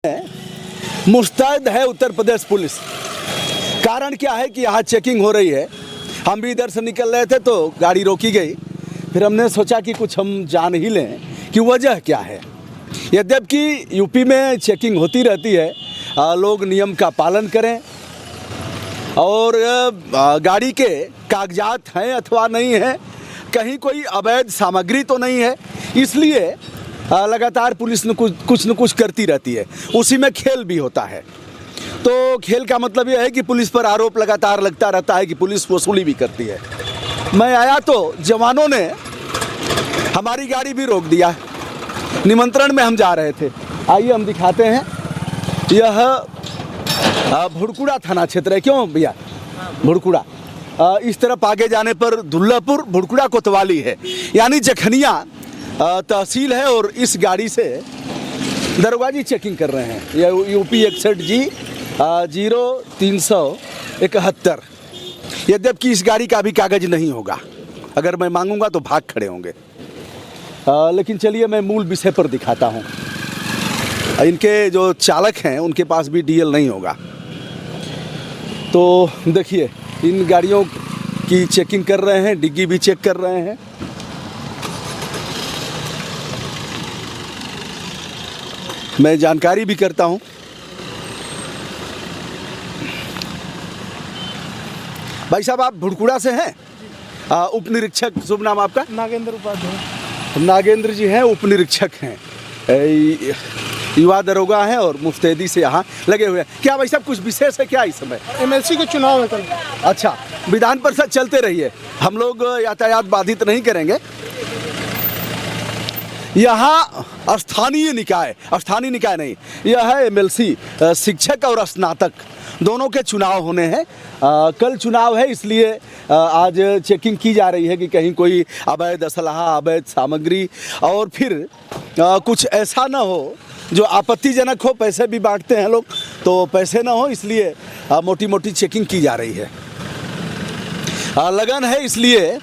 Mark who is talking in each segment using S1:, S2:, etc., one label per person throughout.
S1: मुस्तैद है उत्तर प्रदेश पुलिस। कारण क्या है कि यहाँ चेकिंग हो रही है। हम भी इधर से निकल रहे थे तो गाड़ी रोकी गई। फिर हमने सोचा कि कुछ हम जान ही लें कि वजह क्या है। यद्यपि यूपी में चेकिंग होती रहती है, लोग नियम का पालन करें और गाड़ी के कागजात हैं अथवा नहीं है, कहीं कोई अवैध सामग्री तो नहीं है, इसलिए लगातार पुलिस कुछ न कुछ करती रहती है। उसी में खेल भी होता है। तो खेल का मतलब यह है कि पुलिस पर आरोप लगातार लगता रहता है कि पुलिस वसूली भी करती है। मैं आया तो जवानों ने हमारी गाड़ी भी रोक दिया। निमंत्रण में हम जा रहे थे। आइए हम दिखाते हैं। यह भुड़कुड़ा थाना क्षेत्र है। क्यों भैया? भुड़कुड़ा। इस तरफ आगे जाने पर दुल्लापुर, भुड़कुड़ा कोतवाली है, यानी जखनिया तहसील है। और इस गाड़ी से दरोगाजी चेकिंग कर रहे हैं। यह यूपी 61G 0371। यद्यपि इस गाड़ी का भी कागज नहीं होगा। अगर मैं मांगूंगा तो भाग खड़े होंगे। लेकिन चलिए मैं मूल विषय पर दिखाता हूँ। इनके जो चालक हैं उनके पास भी DL नहीं होगा। तो देखिए इन गाड़ियों की चेकिंग कर रहे हैं, डिग्गी भी चेक कर रहे हैं। मैं जानकारी भी करता हूं। भाई साहब आप भुड़कुड़ा से हैं? उप निरीक्षक, शुभ नाम आपका?
S2: नागेंद्र उपाध्याय।
S1: नागेंद्र जी हैं, उप निरीक्षक हैं, युवा दरोगा हैं और मुस्तैदी से यहाँ लगे हुए हैं। क्या भाई साहब कुछ विशेष है क्या इस समय?
S2: MLC के चुनाव है कल।
S1: अच्छा, विधान परिषद चलते रहिए, हम लोग यातायात बाधित नहीं करेंगे। यहाँ स्थानीय निकाय नहीं, यह है MLC, शिक्षक और स्नातक दोनों के चुनाव होने हैं। कल चुनाव है, इसलिए आज चेकिंग की जा रही है कि कहीं कोई अवैध असलहा, अवैध सामग्री और फिर कुछ ऐसा ना हो जो आपत्तिजनक हो। पैसे भी बांटते हैं लोग, तो पैसे ना हो, इसलिए मोटी मोटी चेकिंग की जा रही है। लगन है, इसलिए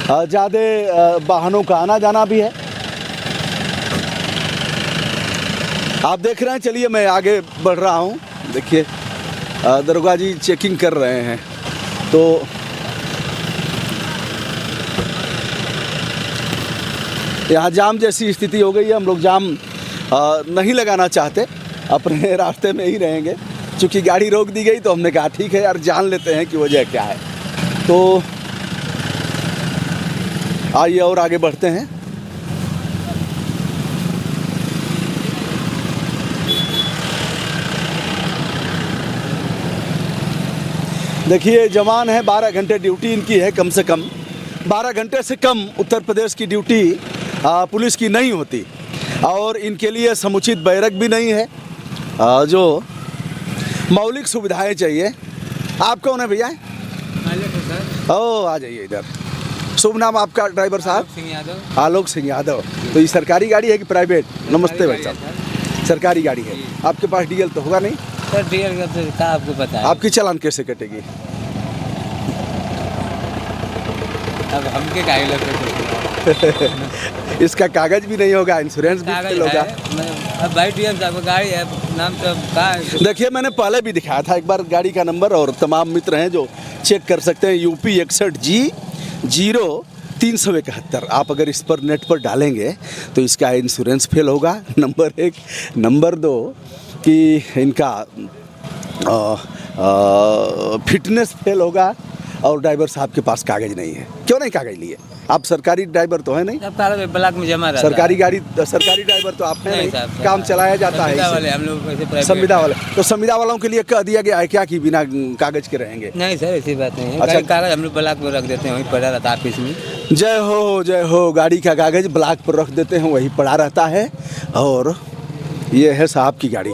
S1: ज़्यादा वाहनों का आना जाना भी है। आप देख रहे हैं। चलिए मैं आगे बढ़ रहा हूँ। देखिए दरोगा जी चेकिंग कर रहे हैं। तो यहाँ जाम जैसी स्थिति हो गई है। हम लोग जाम नहीं लगाना चाहते, अपने रास्ते में ही रहेंगे। चूँकि गाड़ी रोक दी गई तो हमने कहा ठीक है यार, जान लेते हैं कि वजह क्या है। तो आइए और आगे बढ़ते हैं। देखिए जवान है, 12 घंटे ड्यूटी इनकी है। कम से कम 12 घंटे से कम उत्तर प्रदेश की ड्यूटी पुलिस की नहीं होती और इनके लिए समुचित बैरक भी नहीं है। जो मौलिक सुविधाएं चाहिए। आप कौन है भैया? ओ आ जाइए इधर। शुभ नाम आपका ड्राइवर साहब? आलोक सिंह यादव। तो ये सरकारी गाड़ी है कि प्राइवेट? नमस्ते भाई साहब। सरकारी गाड़ी है। आपके पास DL तो होगा नहीं?
S2: सर DL का तो क्या आपको पता है?
S1: आपकी चालान कैसे कटेगी?
S2: अब हमके कागज
S1: इसका कागज भी नहीं होगा, इंश्योरेंस भी फेल होगा।
S2: अब भाई DM साहब गाड़ी है, नाम तो कहाँ है?
S1: देखिए मैंने पहले भी दिखाया था एक बार गाड़ी का नंबर, और तमाम मित्र हैं जो चेक कर सकते हैं। UP 61G 0371। आप अगर इस पर नेट पर डालेंगे तो इसका इंश्योरेंस फेल होगा, नंबर 1। नंबर 2 कि इनका फिटनेस फेल होगा और ड्राइवर साहब के पास कागज नहीं है। क्यों नहीं कागज लिए? आप सरकारी ड्राइवर तो है नहीं?
S2: ब्लॉक में जमा रहता
S1: सरकारी गाड़ी, सरकारी ड्राइवर तो आप हैं नहीं। काम चलाया जाता है
S2: हम लोग
S1: संविदा वाले। तो संविदा वालों के लिए कह दिया गया है क्या कि बिना कागज के रहेंगे?
S2: नहीं सर, ऐसी बात नहीं है।
S1: अच्छा,
S2: कागज हम लोग ब्लॉक में रख देते हैं, वहीं पड़ा रहता है ऑफिस में।
S1: जय हो जय हो। गाड़ी का कागज ब्लॉक पर रख देते हैं, वही पड़ा रहता है। और ये है साहब की गाड़ी।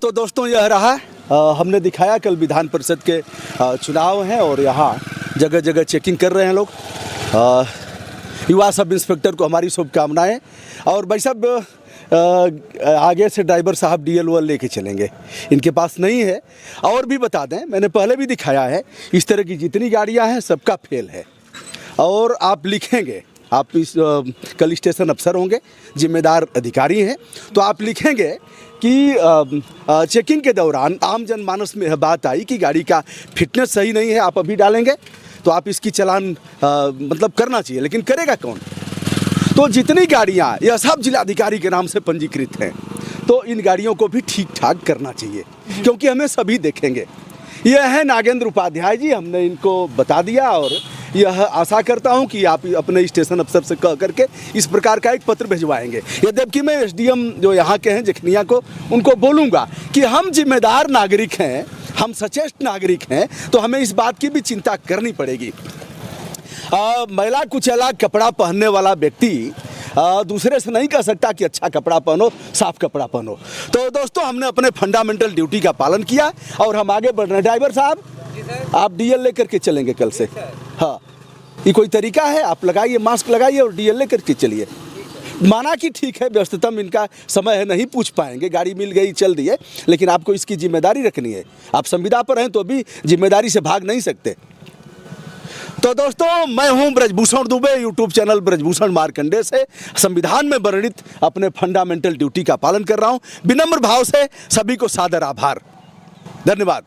S1: तो दोस्तों यह रहा, हमने दिखाया कल विधान परिषद के चुनाव हैं और यहाँ जगह जगह चेकिंग कर रहे हैं लोग। युवा सब इंस्पेक्टर को हमारी शुभकामनाएं। और भाई साहब आगे से ड्राइवर साहब DL वल लेके चलेंगे, इनके पास नहीं है। और भी बता दें, मैंने पहले भी दिखाया है, इस तरह की जितनी गाड़ियां हैं सबका फेल है। और आप लिखेंगे, आप इस कल स्टेशन अफसर होंगे, जिम्मेदार अधिकारी हैं, तो आप लिखेंगे कि चेकिंग के दौरान आम जनमानस में यह बात आई कि गाड़ी का फिटनेस सही नहीं है, आप अभी डालेंगे तो आप इसकी चालान मतलब करना चाहिए, लेकिन करेगा कौन? तो जितनी गाड़ियाँ यह सब जिलाधिकारी के नाम से पंजीकृत हैं, तो इन गाड़ियों को भी ठीक ठाक करना चाहिए, क्योंकि हमें सभी देखेंगे। यह है नागेंद्र उपाध्याय जी, हमने इनको बता दिया और यह आशा करता हूं कि आप अपने स्टेशन अफसर से कह करके इस प्रकार का एक पत्र भिजवाएंगे। यद्यपि मैं एसडीएम जो यहाँ के हैं जखनिया को, उनको बोलूँगा कि हम जिम्मेदार नागरिक हैं, हम सचेत नागरिक हैं, तो हमें इस बात की भी चिंता करनी पड़ेगी। मैला कुचैला कपड़ा पहनने वाला व्यक्ति दूसरे से नहीं कह सकता कि अच्छा कपड़ा पहनो, साफ कपड़ा पहनो। तो दोस्तों, हमने अपने फंडामेंटल ड्यूटी का पालन किया और हम आगे बढ़ रहे हैं। ड्राइवर साहब, आप डीएल लेकर के चलेंगे कल से? हाँ, ये कोई तरीका है? आप लगाइए, मास्क लगाइए और डीएल लेकर के चलिए। माना कि ठीक है, व्यस्ततम इनका समय है, नहीं पूछ पाएंगे, गाड़ी मिल गई चल दिए, लेकिन आपको इसकी जिम्मेदारी रखनी है। आप संविदा पर हैं तो भी जिम्मेदारी से भाग नहीं सकते। तो दोस्तों, मैं हूं ब्रजभूषण दुबे, यूट्यूब चैनल ब्रजभूषण मार्कंडे से संविधान में वर्णित अपने फंडामेंटल ड्यूटी का पालन कर रहा हूं। विनम्र भाव से सभी को सादर आभार, धन्यवाद।